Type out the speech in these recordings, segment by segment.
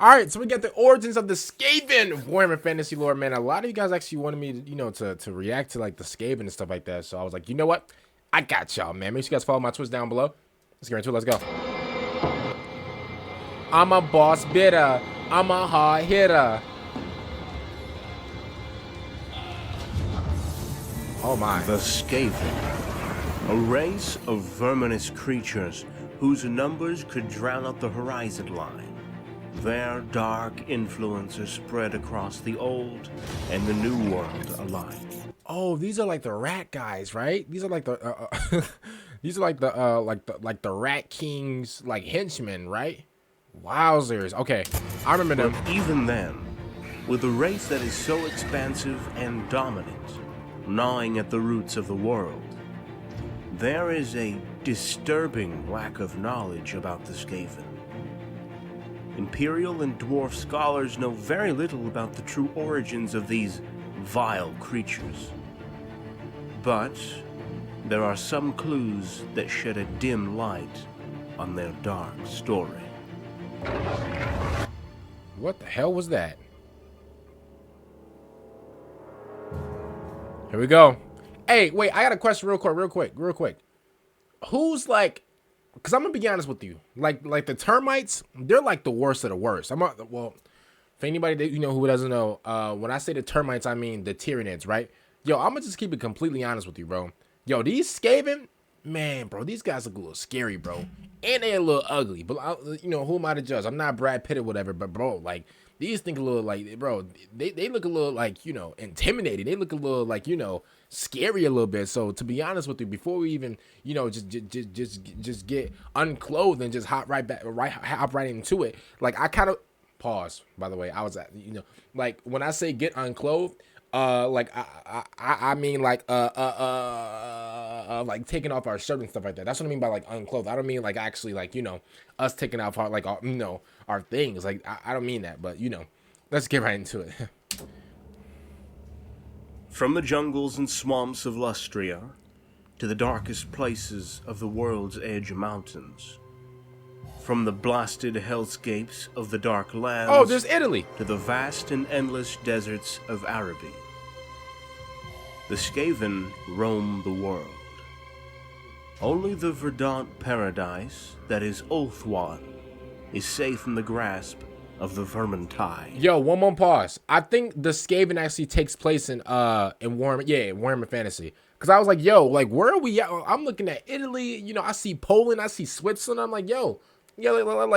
All right, so we got the origins of the Skaven Warhammer fantasy lore, man. A lot of you guys actually wanted me, to react to like the Skaven and stuff like that. So I was like, you know what? I got y'all, man. Make sure you guys follow my Twitch down below. Let's get into it. Let's go. I'm a boss bidder. I'm a hard hitter. Oh my. The Skaven, a race of verminous creatures whose numbers could drown out the horizon line. Their dark influence is spread across the old and the new world alike. Oh, these are like the rat guys, right? These are like the these are like the rat kings, like henchmen, right? Wowzers. Okay, I remember them. But even then, with a race that is so expansive and dominant, gnawing at the roots of the world, there is a disturbing lack of knowledge about the Skaven. Imperial and dwarf scholars know very little about the true origins of these vile creatures. But there are some clues that shed a dim light on their dark story. What the hell was that? Here we go. Hey, wait, I got a question real quick. Who's like, because I'm gonna be honest with you, like the termites, they're like the worst of the worst. Well, for anybody that who doesn't know, when I say the termites, I mean the Tyranids, right? Yo, I'm gonna just keep it completely honest with you, bro. Yo, these Skaven, man, bro, these guys look a little scary, bro, and they a little ugly. But who am I to judge? I'm not Brad Pitt or whatever, but bro, like these think a little like, bro, they look a little like intimidating. They look a little like scary a little bit. So to be honest with you, before we even just get unclothed and just hop right into it, like I kind of pause. By the way, I was at like when I say get unclothed. Like I mean like like taking off our shirt and stuff like that. That's what I mean by like unclothed. I don't mean like actually like us taking off our like our things. Like I don't mean that, but let's get right into it. From the jungles and swamps of Lustria to the darkest places of the world's edge mountains, from the blasted hellscapes of the dark lands Oh, there's Italy. to the vast and endless deserts of Araby, the Skaven roam the world. Only the verdant paradise that is Ulthuan is safe in the grasp of the vermintide. Yo, one more pause. I think the Skaven actually takes place in Warhammer Fantasy. Cause I was like, yo, like where are we at? I'm looking at Italy. I see Poland. I see Switzerland. I'm like, yo. Yeah, bro, in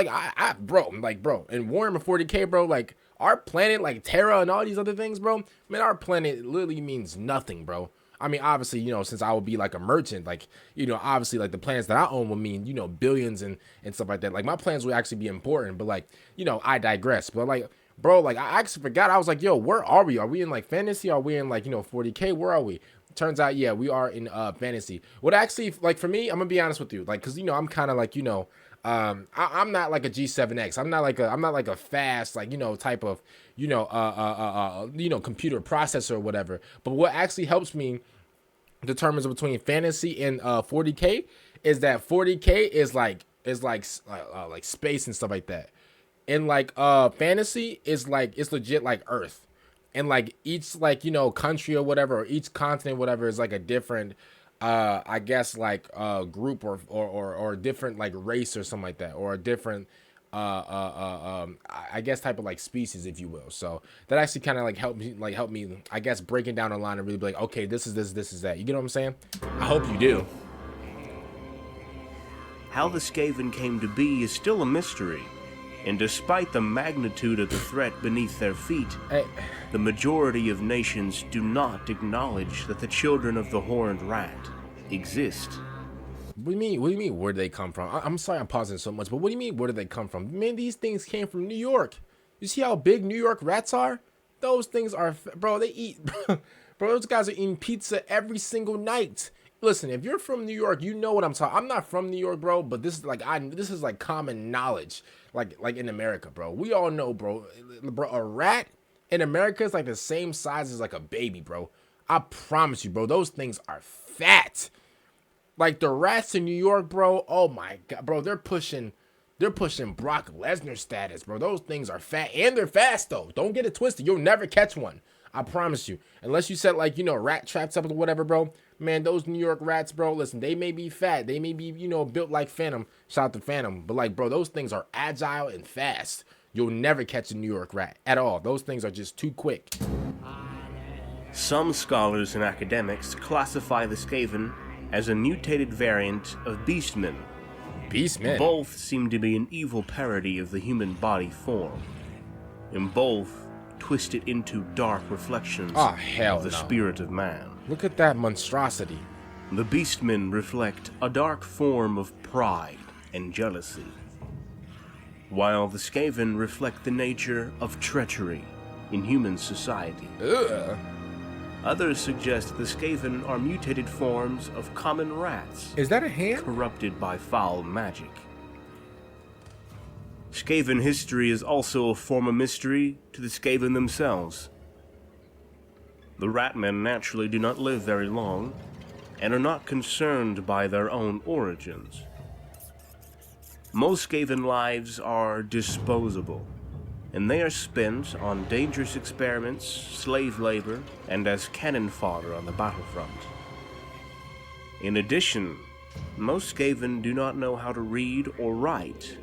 Warhammer 40K, bro, like, our planet, like, Terra and all these other things, bro, man, our planet literally means nothing, bro. I mean, obviously, since I would be, like, a merchant, like, obviously, like, the planets that I own would mean, billions and stuff like that. Like, my plans would actually be important, but, like, I digress. But, like, bro, like, I actually forgot. I was like, yo, where are we? Are we in, like, fantasy? Are we in, like, 40K? Where are we? Turns out, yeah, we are in fantasy. What actually, like, for me, I'm gonna be honest with you, like, because I'm kind of like I'm not like a G7X. I'm not like a fast like type of computer processor or whatever. But what actually helps me determines between fantasy and 40K is that 40K is like space and stuff like that, and like fantasy is like it's legit like Earth, and like each like country or whatever, or each continent whatever is like a different I guess like group or different like race or something like that, or a different I guess type of like species, if you will. So that actually kind of like help me I guess breaking down the line and really be like, okay, this is this is that. You get what I'm saying? I hope you do. How the Skaven came to be is still a mystery, and despite the magnitude of the threat beneath their feet, the majority of nations do not acknowledge that the children of the horned rat exist. What do you mean? What do you mean? Where did they come from? I'm sorry I'm pausing so much, but what do you mean? Where did they come from? Man, these things came from New York. You see how big New York rats are? Those things are, bro. They eat, bro. Those guys are eating pizza every single night. Listen, if you're from New York, you know what I'm talking. I'm not from New York, bro, but this is like this is like common knowledge, like in America, bro. We all know, bro. A rat in America is like the same size as like a baby, bro. I promise you, bro. Those things are fat. Like the rats in New York, bro. Oh my god, bro. They're pushing They're pushing Brock Lesnar status, bro. Those things are fat, and they're fast though. Don't get it twisted. You'll never catch one. I promise you. Unless you set like, rat traps up or whatever, bro. Man, those New York rats, bro, listen, they may be fat. They may be, built like Phantom. Shout out to Phantom. But like, bro, those things are agile and fast. You'll never catch a New York rat at all. Those things are just too quick. Some scholars and academics classify the Skaven as a mutated variant of beastmen. Beastmen? Both seem to be an evil parody of the human body form, and both twisted into dark reflections of the spirit of man. Look at that monstrosity. The beastmen reflect a dark form of pride and jealousy, while the Skaven reflect the nature of treachery in human society. Ugh. Others suggest the Skaven are mutated forms of common rats. Is that a hand? Corrupted by foul magic. Skaven history is also a form of mystery to the Skaven themselves. The ratmen naturally do not live very long, and are not concerned by their own origins. Most Skaven lives are disposable, and they are spent on dangerous experiments, slave labor, and as cannon fodder on the battlefront. In addition, most Skaven do not know how to read or write.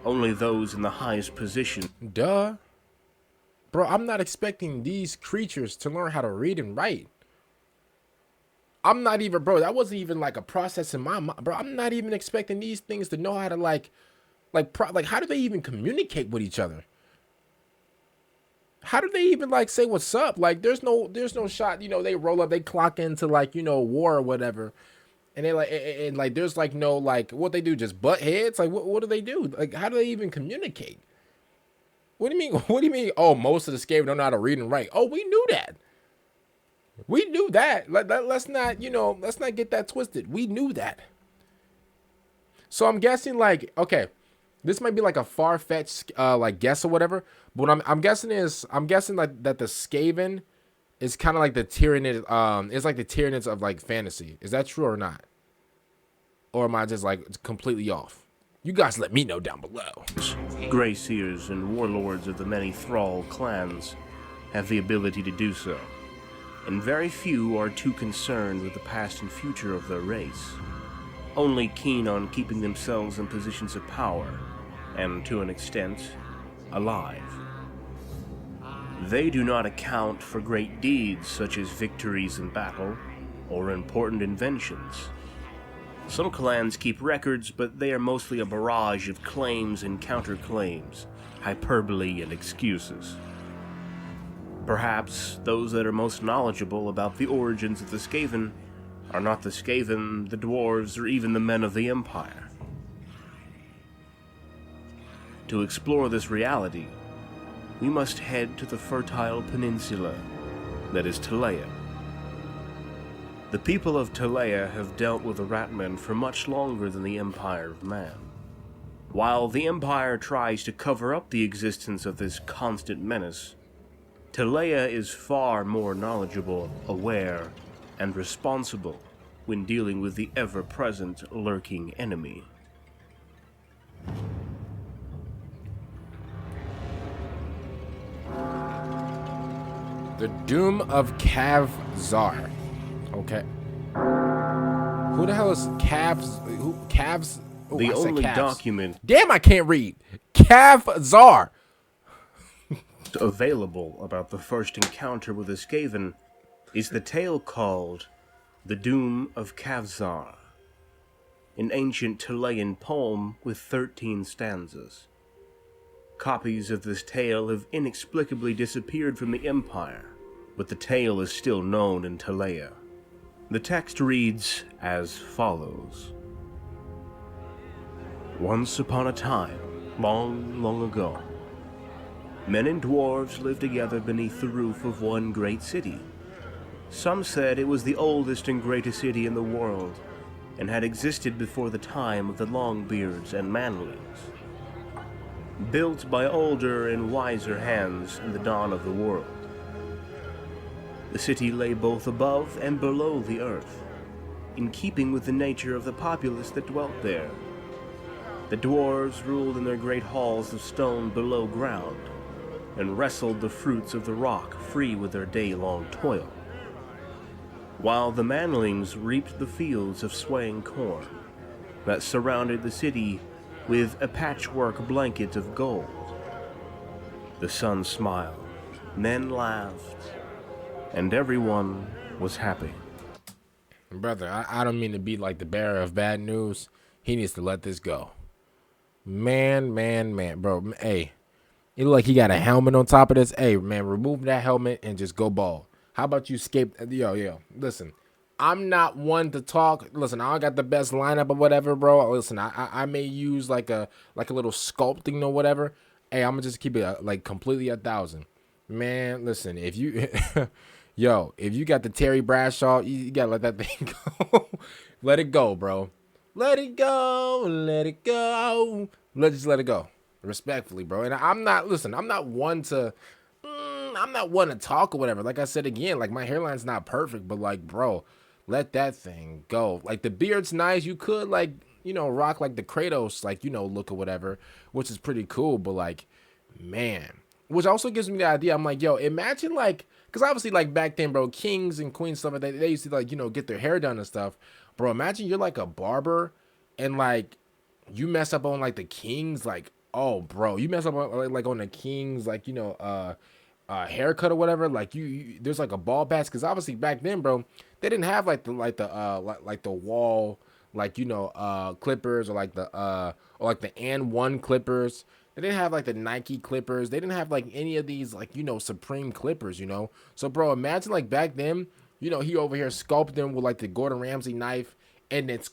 Only those in the highest position. Duh. Bro, I'm not expecting these creatures to learn how to read and write. I'm not even, bro, that wasn't even like a process in my mind. Bro, I'm not even expecting these things to know how to like how do they even communicate with each other? How do they even like say what's up? Like there's no shot, they roll up, they clock into like, war or whatever. And they like there's like no like what they do, just butt heads? Like what do they do? Like how do they even communicate? What do you mean? What do you mean? Oh, most of the Skaven don't know how to read and write. Oh, we knew that. We knew that. Let's not get that twisted. We knew that. So I'm guessing like, okay, this might be like a far-fetched like guess or whatever, but what I'm guessing like that the Skaven is kind of like the Tyranids, it's like the Tyranids of like fantasy. Is that true or not? Or am I just like completely off? You guys let me know down below. Grey Seers and warlords of the many Thrall clans have the ability to do so, and very few are too concerned with the past and future of their race, only keen on keeping themselves in positions of power, and to an extent, alive. They do not account for great deeds such as victories in battle, or important inventions. Some clans keep records, but they are mostly a barrage of claims and counterclaims, hyperbole and excuses. Perhaps those that are most knowledgeable about the origins of the Skaven are not the Skaven, the dwarves, or even the men of the Empire. To explore this reality, we must head to the fertile peninsula that is Telea. The people of Telea have dealt with the ratmen for much longer than the Empire of Man. While the Empire tries to cover up the existence of this constant menace, Telea is far more knowledgeable, aware, and responsible when dealing with the ever-present lurking enemy. The Doom of Kavzar. Okay. Who the hell is Kavs? Oh, The I said only Kavs. document Damn, I can't read. Kavzar. available about the first encounter with the Skaven is the tale called The Doom of Kavzar, an ancient Telean poem with 13 stanzas. Copies of this tale have inexplicably disappeared from the Empire, but the tale is still known in Telea. The text reads as follows. Once upon a time, long, long ago, men and dwarves lived together beneath the roof of one great city. Some said it was the oldest and greatest city in the world, and had existed before the time of the Longbeards and Manlings. Built by older and wiser hands in the dawn of the world. The city lay both above and below the earth, in keeping with the nature of the populace that dwelt there. The dwarves ruled in their great halls of stone below ground, and wrestled the fruits of the rock free with their day-long toil, while the manlings reaped the fields of swaying corn that surrounded the city with a patchwork blanket of gold. The sun smiled, men laughed, and everyone was happy. Brother, I don't mean to be like the bearer of bad news. He needs to let this go. Man, bro. Hey, it look like he got a helmet on top of this. Hey, man, remove that helmet and just go bald. How about you escape? Yo. Listen, I'm not one to talk. Listen, I don't got the best lineup or whatever, bro. Listen, I may use like a little sculpting or whatever. Hey, I'm gonna just keep it like completely 1,000. Man, listen, if you, if you got the Terry Bradshaw, you gotta let that thing go. Let it go, bro. Let it go. Let it go. Just let it go. Respectfully, bro. And I'm not one to talk or whatever. Like I said again, like my hairline's not perfect, but like, bro, let that thing go. Like the beard's nice. You could like, rock like the Kratos, like, look or whatever, which is pretty cool. But like, man, which also gives me the idea. I'm like, yo, imagine like, because obviously like back then, bro, kings and queens stuff like that, they used to like, get their hair done and stuff. Bro, imagine you're like a barber and like you mess up on like the kings, like, oh, bro, you mess up on, like on the kings, like, haircut or whatever. Like you there's like a ball patch, because obviously back then, bro, they didn't have like the wall, like, clippers, or like the and one clippers. They didn't have like the Nike clippers. They didn't have like any of these like, Supreme clippers, So, bro, imagine like back then, he over here sculpting with like the Gordon Ramsay knife, and it's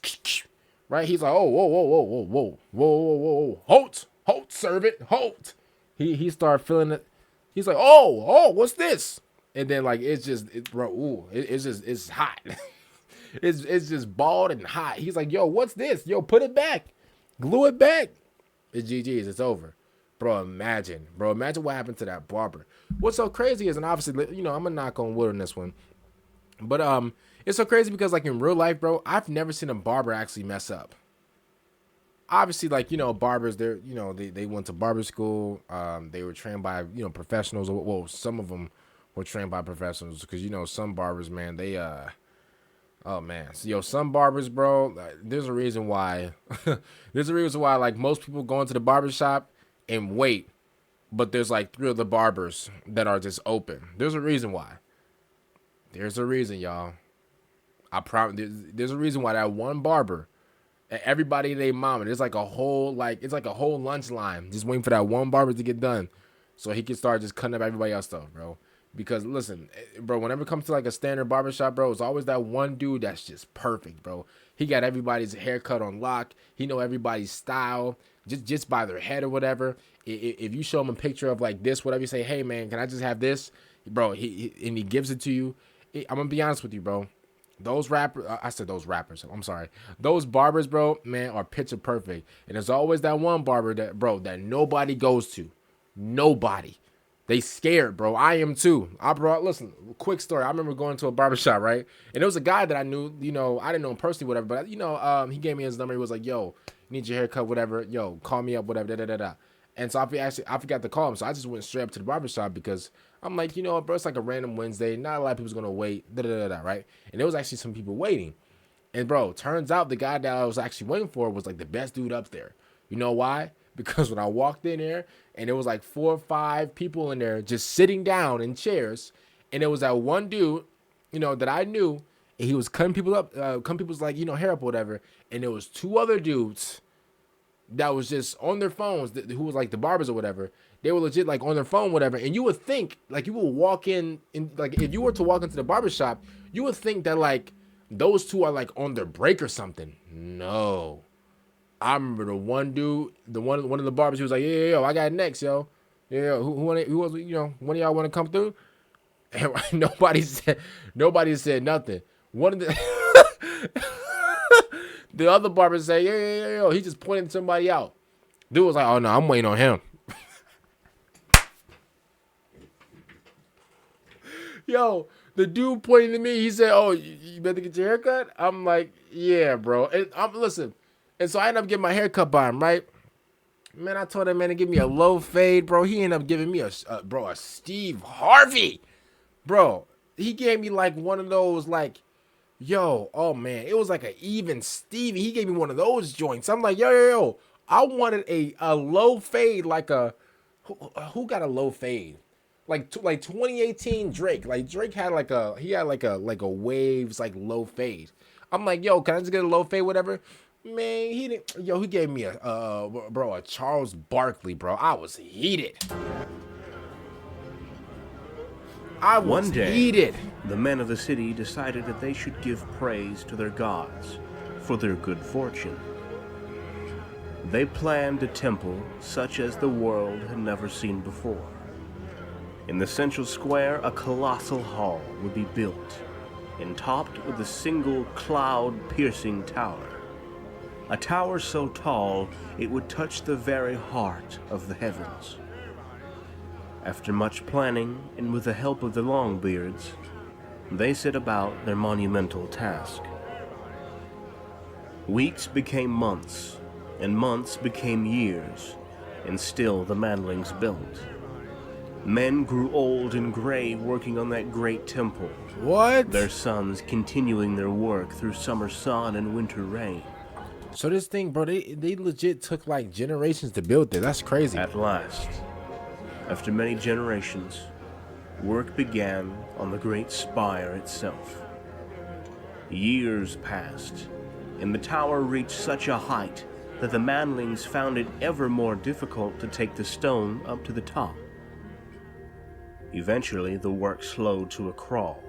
right. He's like, oh, whoa, halt, servant, halt. He started feeling it. He's like, oh, what's this? And then like it's hot. it's just bald and hot. He's like, yo, what's this? Yo, put it back, glue it back. It's GG's. It's over. Bro, imagine what happened to that barber. What's so crazy is, and obviously, I'm gonna knock on wood on this one, but it's so crazy because like in real life, bro, I've never seen a barber actually mess up. Obviously, like, barbers, they're, they went to barber school. They were trained by, professionals. Well, some of them were trained by professionals, because, some barbers, man, they, oh man. So, some barbers, bro, there's a reason why, like most people go into the barber shop and wait, but there's like 3 of the barbers that are just open. There's a reason why. There's a reason, y'all. I promise. There's a reason why that one barber, everybody they mama, it's like a whole lunch line just waiting for that one barber to get done so he can start just cutting up everybody else stuff, bro. Because listen, bro, whenever it comes to like a standard barbershop, bro, it's always that one dude that's just perfect, bro. He got everybody's haircut on lock. He know everybody's style just by their head or whatever. If you show him a picture of like this, whatever, you say, hey man, can I just have this, bro? He gives it to you. I'm gonna be honest with you, bro. Those rappers, I'm sorry. Those barbers, bro, man, are picture perfect. And there's always that one barber that nobody goes to. Nobody. They scared, bro. I am too. Listen, quick story. I remember going to a barbershop, right? And there was a guy that I knew, I didn't know him personally, whatever, but, he gave me his number. He was like, yo, need your haircut, whatever. Yo, call me up, whatever, da. And so I forgot to call him. So I just went straight up to the barbershop because I'm like, bro, it's like a random Wednesday. Not a lot of people's going to wait, right? And there was actually some people waiting. And, bro, turns out the guy that I was actually waiting for was like the best dude up there. You know why? Because when I walked in there and there was like 4 or 5 people in there just sitting down in chairs, and there was that one dude, that I knew, and he was cutting people up, people's like, hair up or whatever. And there was 2 other dudes that was just on their phones, who was like the barbers or whatever. They were legit like on their phone, whatever. And you would think, like, you would walk in like, if you were to walk into the barbershop, you would think that like those 2 are like on their break or something. No. I remember the one dude, one of the barbers, he was like, yo, I got it next, yo. Yeah, who was, one of y'all want to come through? And nobody said nothing. One of the other barbers say, yo, he just pointed somebody out. Dude was like, oh no, I'm waiting on him. Yo, the dude pointing to me, he said, oh, you better get your haircut? I'm like, yeah, bro. And listen, And so I ended up getting my hair cut by him, right? Man, I told that man to give me a low fade, bro. He ended up giving me a Steve Harvey. Bro, he gave me like one of those like, yo, oh man, it was like an even Stevie. He gave me one of those joints. I'm like, yo. I wanted a low fade like a, who got a low fade? Like 2018 Drake. Like Drake had like a waves like low fade. I'm like, yo, can I just get a low fade, whatever? Man, he didn't. Yo, he gave me a Charles Barkley, bro. I was heated. One day, the men of the city decided that they should give praise to their gods for their good fortune. They planned a temple such as the world had never seen before. In the central square, a colossal hall would be built and topped with a single cloud-piercing tower. A tower so tall it would touch the very heart of the heavens. After much planning and with the help of the Longbeards, they set about their monumental task. Weeks became months, and months became years, and still the manlings built. Men grew old and gray working on that great temple. What? Their sons continuing their work through summer sun and winter rain. So this thing, bro, they legit took like generations to build this. That's crazy. At last, after many generations, work began on the great spire itself. Years passed, and the tower reached such a height that the manlings found it ever more difficult to take the stone up to the top. Eventually, the work slowed to a crawl,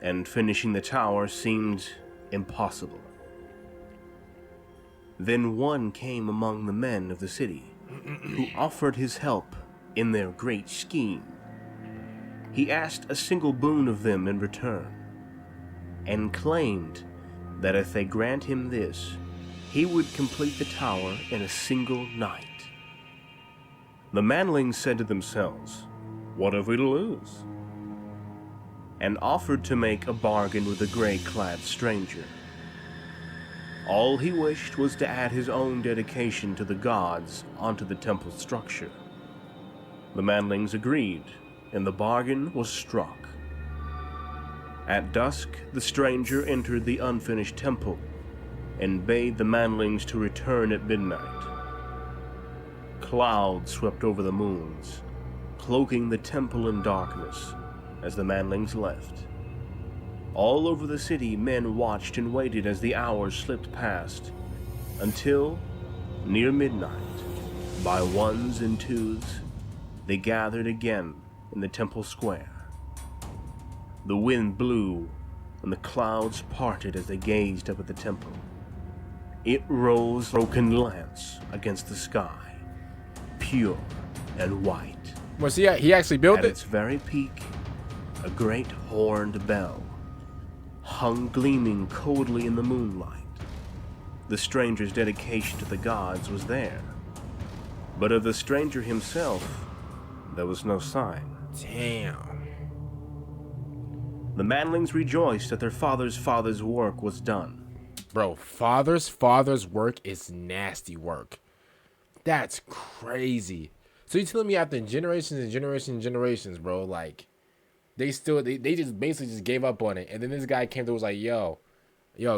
and finishing the tower seemed impossible. Then one came among the men of the city, who offered his help in their great scheme. He asked a single boon of them in return, and claimed that if they grant him this, he would complete the tower in a single night. The manlings said to themselves, "What have we to lose?" and offered to make a bargain with the gray-clad stranger. All he wished was to add his own dedication to the gods onto the temple structure. The manlings agreed, and the bargain was struck. At dusk, the stranger entered the unfinished temple and bade the manlings to return at midnight. Clouds swept over the moons, cloaking the temple in darkness as the manlings left. All over the city, men watched and waited as the hours slipped past, until, near midnight, by ones and twos, they gathered again in the temple square. The wind blew, and the clouds parted as they gazed up at the temple. It rose, broken lance against the sky, pure and white. Was he actually built At it? its very peak, a great horned bell hung gleaming coldly in the moonlight. The stranger's dedication to the gods was there, but of the stranger himself, there was no sign. Damn. The manlings rejoiced that their father's work was done. Bro, father's work is nasty work. That's crazy. So you telling me after generations and generations and generations, bro, like they just basically just gave up on it. And then this guy came through and was like, yo,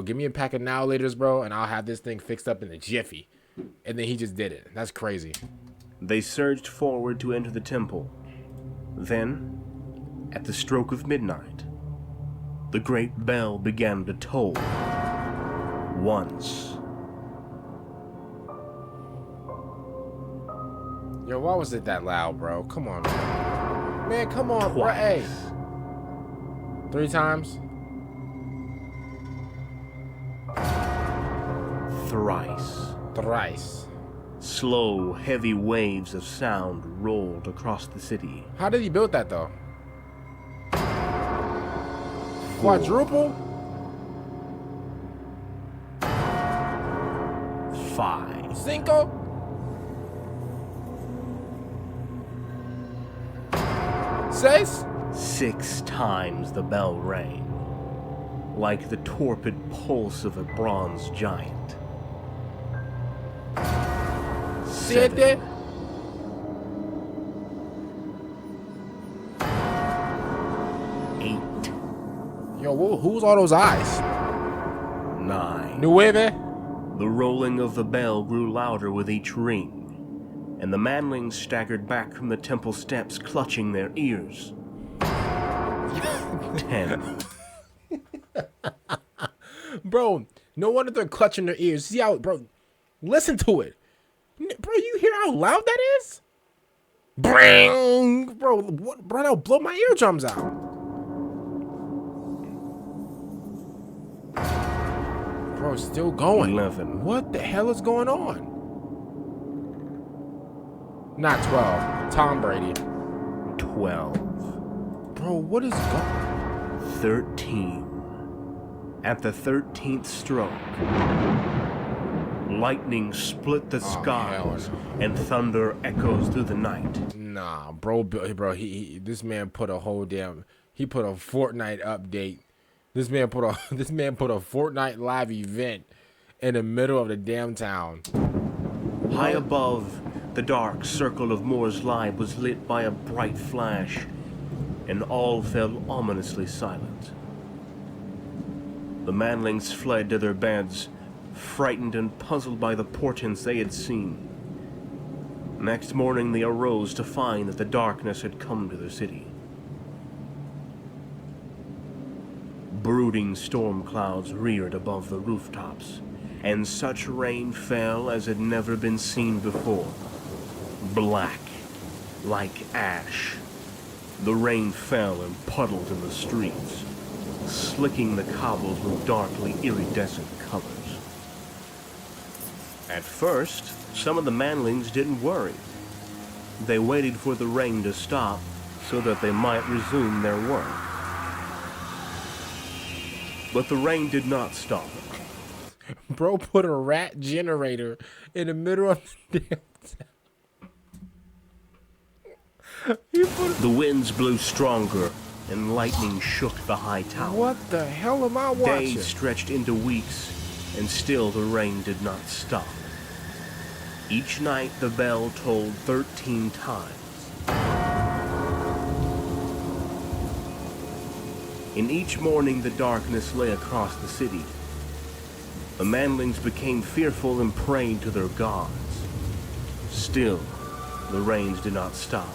give me a pack of now laters, bro, and I'll have this thing fixed up in a jiffy. And then he just did it. That's crazy. They surged forward to enter the temple. Then, at the stroke of midnight, the great bell began to toll. Once. Yo, why was it that loud, bro? Come on, man. Man, come on, bro. Hey. 3 times? Thrice. Slow, heavy waves of sound rolled across the city. How did he build that, though? Quadruple? 5. Cinco? 6? 6 times the bell rang, like the torpid pulse of a bronze giant. 7, 8, Yo, who's all those eyes? 9. 9. The rolling of the bell grew louder with each ring, and the manlings staggered back from the temple steps, clutching their ears. 10. Bro, no wonder they're clutching their ears. See how, bro, listen to it. Bro, you hear how loud that is? Bang! Bro, what, bro, that'll blow my eardrums out. Bro, it's still going. 11. What the hell is going on? Not 12. Tom Brady. 12. Bro, what is going? 13. At the 13th stroke, lightning split the skies, and thunder echoes through the night. Nah, bro, this man put a whole he put a Fortnite update. This man put a Fortnite live event in the middle of the damn town. High above, the dark circle of Moore's light was lit by a bright flash, and all fell ominously silent. The manlings fled to their beds, frightened and puzzled by the portents they had seen. Next morning they arose to find that the darkness had come to the city. Brooding storm clouds reared above the rooftops, and such rain fell as had never been seen before. Black, like ash, the rain fell and puddled in the streets, slicking the cobbles with darkly iridescent colors. At first, some of the manlings didn't worry. They waited for the rain to stop so that they might resume their work. But the rain did not stop. Bro put a rat generator in the middle of the damn town. The winds blew stronger, and lightning shook the high tower. What the hell am I watching? Days stretched into weeks, and still the rain did not stop. Each night the bell tolled 13 times. In each morning the darkness lay across the city. The manlings became fearful and prayed to their gods. Still, the rains did not stop,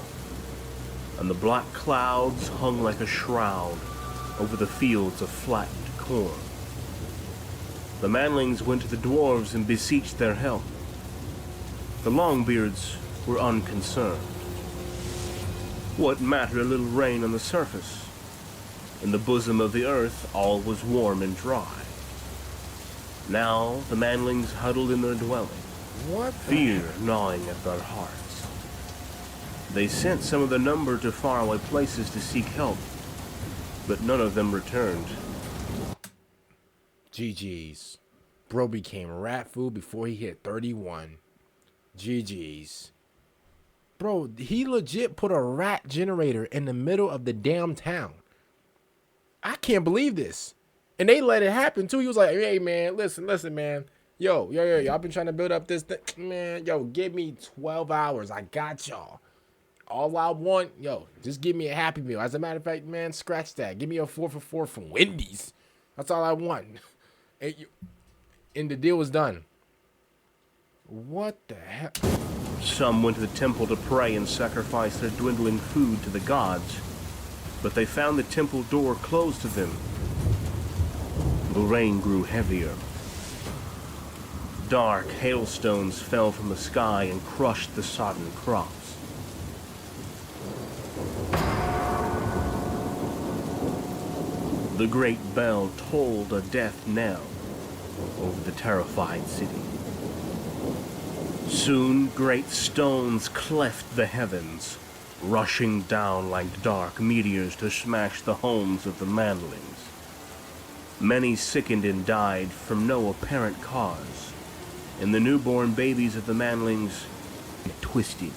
and the black clouds hung like a shroud over the fields of flattened corn. The manlings went to the dwarves and beseeched their help. The Longbeards were unconcerned. What mattered a little rain on the surface? In the bosom of the earth, all was warm and dry. Now the manlings huddled in their dwelling, fear gnawing at their hearts. They sent some of the number to faraway places to seek help, but none of them returned. GG's. Bro became rat food before he hit 31. GG's. Bro, he legit put a rat generator in the middle of the damn town. I can't believe this. And they let it happen too. He was like, hey man, listen, man. Yo, I've been trying to build up this thing. Man, yo, give me 12 hours. I got y'all. All I want, just give me a Happy Meal. As a matter of fact, man, scratch that. Give me a 4 for 4 from Wendy's. That's all I want. And the deal was done. What the hell? Some went to the temple to pray and sacrifice their dwindling food to the gods, but they found the temple door closed to them. The rain grew heavier. Dark hailstones fell from the sky and crushed the sodden crops. The great bell tolled a death knell over the terrified city. Soon great stones cleft the heavens, rushing down like dark meteors to smash the homes of the manlings. Many sickened and died from no apparent cause, and the newborn babies of the manlings twisted.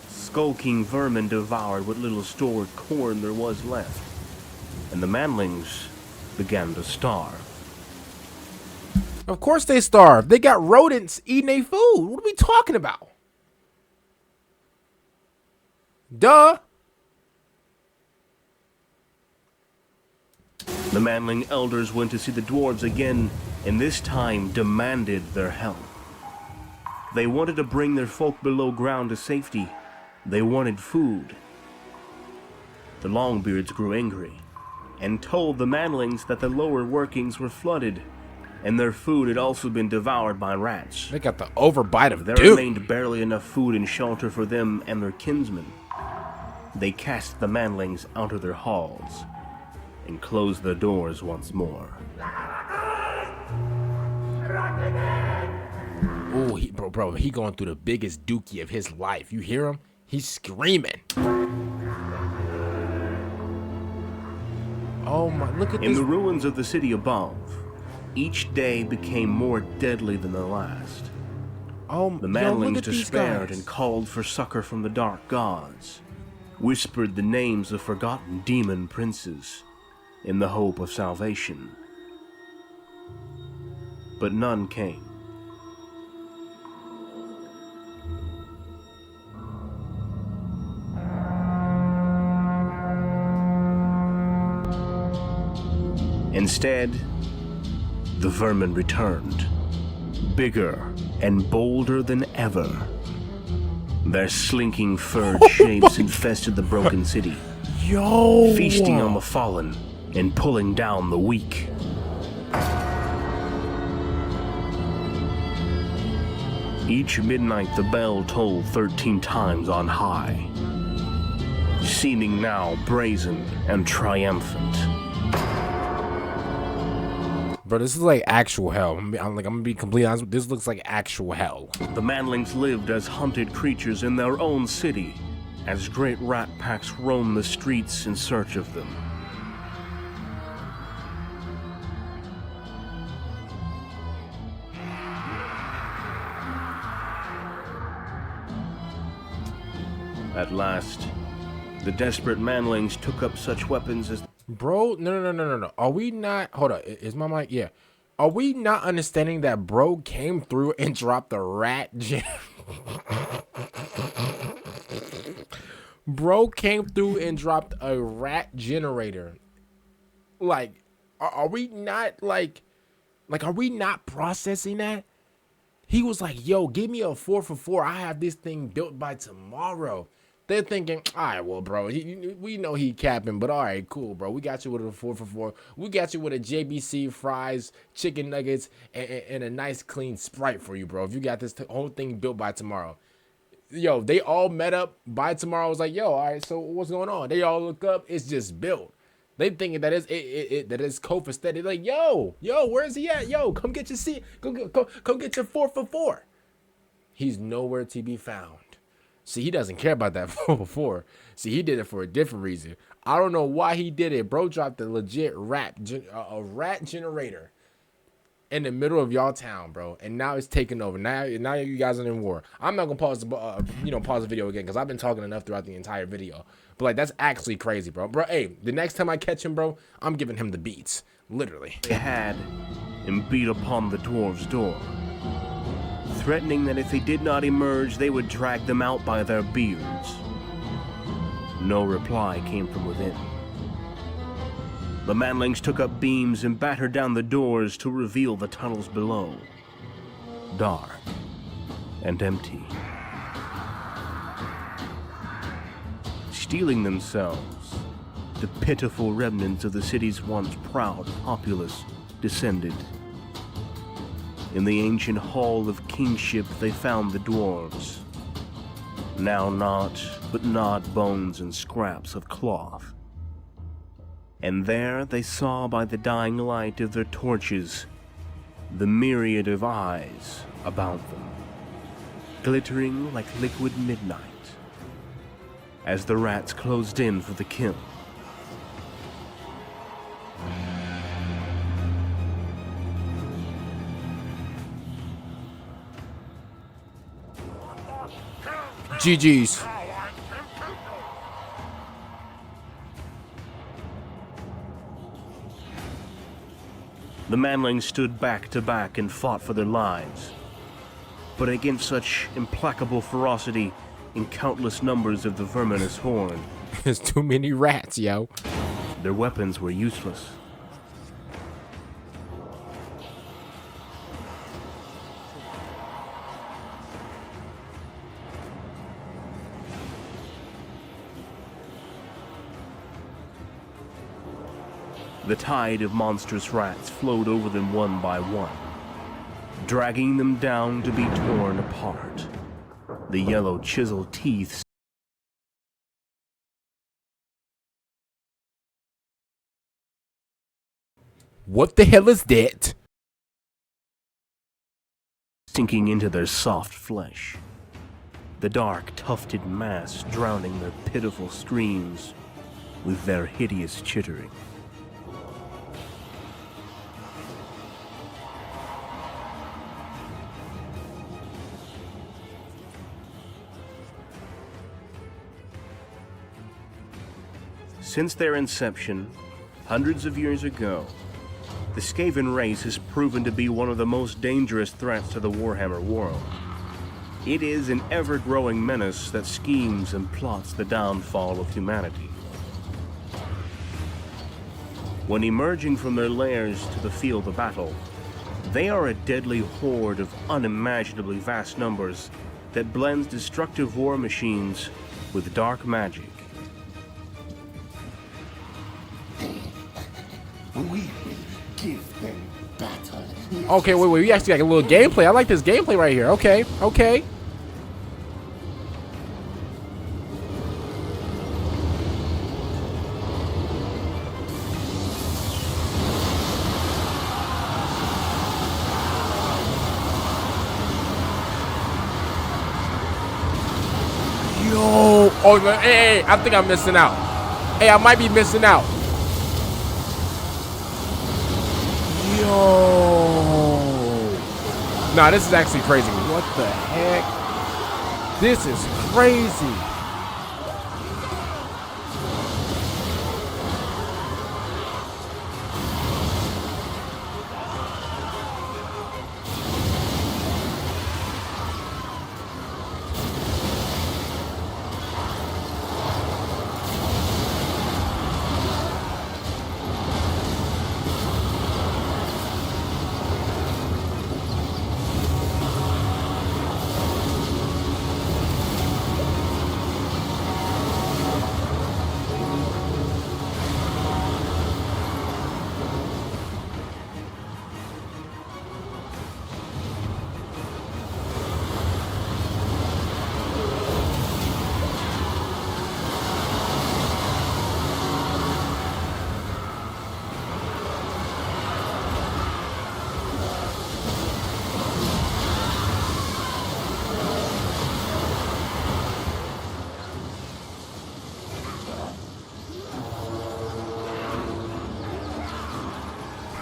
Skulking vermin devoured what little stored corn there was left, and the manlings began to starve. Of course they starved. They got rodents eating their food. What are we talking about? Duh. The manling elders went to see the dwarves again, and this time demanded their help. They wanted to bring their folk below ground to safety. They wanted food. The Longbeards grew angry and told the manlings that the lower workings were flooded, and their food had also been devoured by rats. They got the overbite of There doom. remained barely enough food and shelter for them and their kinsmen. They cast the manlings out of their halls and closed their doors once more. Ooh, bro, he going through the biggest dookie of his life. You hear him? He's screaming. Oh my, look at this. In the ruins of the city above, each day became more deadly than the last. Oh, The manlings look at these despaired guys. and called for succor from the dark gods, whispered the names of forgotten demon princes in the hope of salvation. But none came. Instead, the vermin returned, bigger and bolder than ever. Their slinking furred shapes infested the broken city, Yo. feasting on the fallen and pulling down the weak. Each midnight the bell tolled 13 times on high, seeming now brazen and triumphant. Bro, this is like actual hell. I'm gonna be completely honest with you. This looks like actual hell. The manlings lived as hunted creatures in their own city, as great rat packs roamed the streets in search of them. At last, the desperate manlings took up such weapons as... Bro, no. Are we not? Hold up. Is my mic? Yeah. Are we not understanding that bro came through and dropped the rat? Bro came through and dropped a rat generator. Like, are we not like, are we not processing that? He was like, yo, give me a 4 for 4. I have this thing built by tomorrow. They're thinking, all right, well, bro, we know he capping, but all right, cool, bro. We got you with a 4 for 4. We got you with a JBC, fries, chicken nuggets, and a nice clean Sprite for you, bro. If you got this whole thing built by tomorrow. Yo, they all met up by tomorrow. I was like, yo, all right, so what's going on? They all look up. It's just built. They thinking that it's co-aesthetic. They're like, yo, where's he at? Yo, come get your seat. Come get your 4 for 4. He's nowhere to be found. See, he doesn't care about that 4 for 4. See, he did it for a different reason. I don't know why he did it. Bro dropped a legit rat generator in the middle of y'all town, bro, and now it's taking over. Now you guys are in war. I'm not gonna pause the video again because I've been talking enough throughout the entire video. But like, that's actually crazy, bro. Bro, hey, the next time I catch him, bro, I'm giving him the beats, literally. they had and beat upon the dwarves' door, threatening that if they did not emerge, they would drag them out by their beards. No reply came from within. The manlings took up beams and battered down the doors to reveal the tunnels below, dark and empty. Stealing themselves, the pitiful remnants of the city's once proud populace descended. In the ancient hall of kingship, they found the dwarves, now naught but gnawed bones and scraps of cloth. And there they saw by the dying light of their torches the myriad of eyes about them, glittering like liquid midnight, as the rats closed in for the kill. GG's. The manlings stood back to back and fought for their lives. But against such implacable ferocity, in countless numbers of the verminous horde. There's too many rats, yo. Their weapons were useless. The tide of monstrous rats flowed over them one by one, dragging them down to be torn apart. The yellow chiseled teeth What the hell is that? sinking into their soft flesh. The dark, tufted mass drowning their pitiful screams with their hideous chittering. Since their inception, hundreds of years ago, the Skaven race has proven to be one of the most dangerous threats to the Warhammer world. It is an ever-growing menace that schemes and plots the downfall of humanity. When emerging from their lairs to the field of battle, they are a deadly horde of unimaginably vast numbers that blends destructive war machines with dark magic. We will give them battle. Okay, wait, we actually got a little gameplay. I like this gameplay right here. Okay, okay. Yo, oh, hey, I think I'm missing out. Hey, I might be missing out. Yo. Nah, this is actually crazy. What the heck? This is crazy.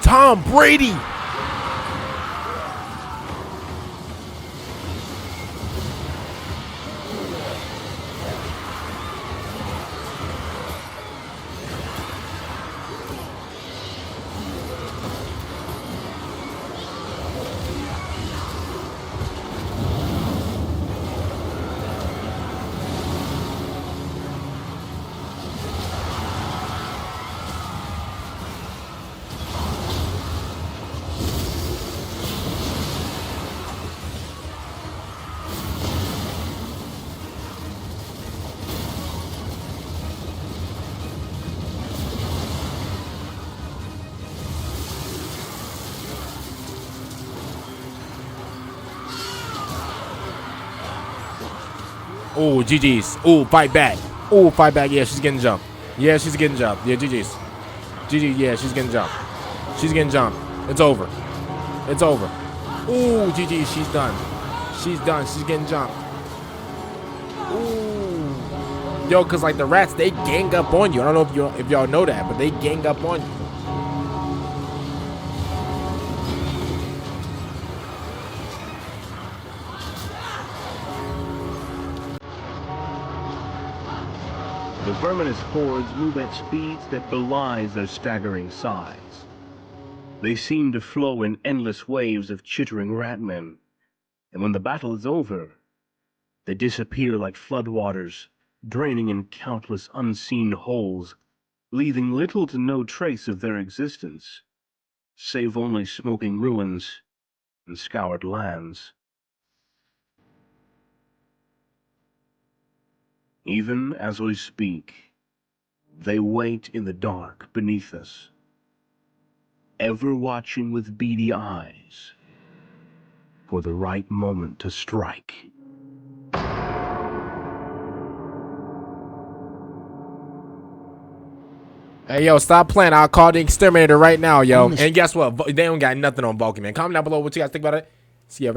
Tom Brady. Oh, GG's. Oh, fight back. Oh, fight back. Yeah, she's getting jumped. Yeah, she's getting jumped. Yeah, GG's. GG, yeah, she's getting jumped. She's getting jumped. It's over. It's over. Oh, GG, she's done. She's done. She's getting jumped. Ooh. Yo, cause like the rats, they gang up on you. I don't know if y'all know that, but they gang up on you. The verminous hordes move at speeds that belies their staggering size. They seem to flow in endless waves of chittering ratmen, and when the battle is over, They disappear like floodwaters, draining in countless unseen holes, leaving little to no trace of their existence, save only smoking ruins and scoured lands. Even as we speak, they wait in the dark beneath us, ever watching with beady eyes for the right moment to strike. Hey, yo, stop playing. I'll call the exterminator right now, yo. And guess what? They don't got nothing on Vulcan, man. Comment down below what you guys think about it. See ya.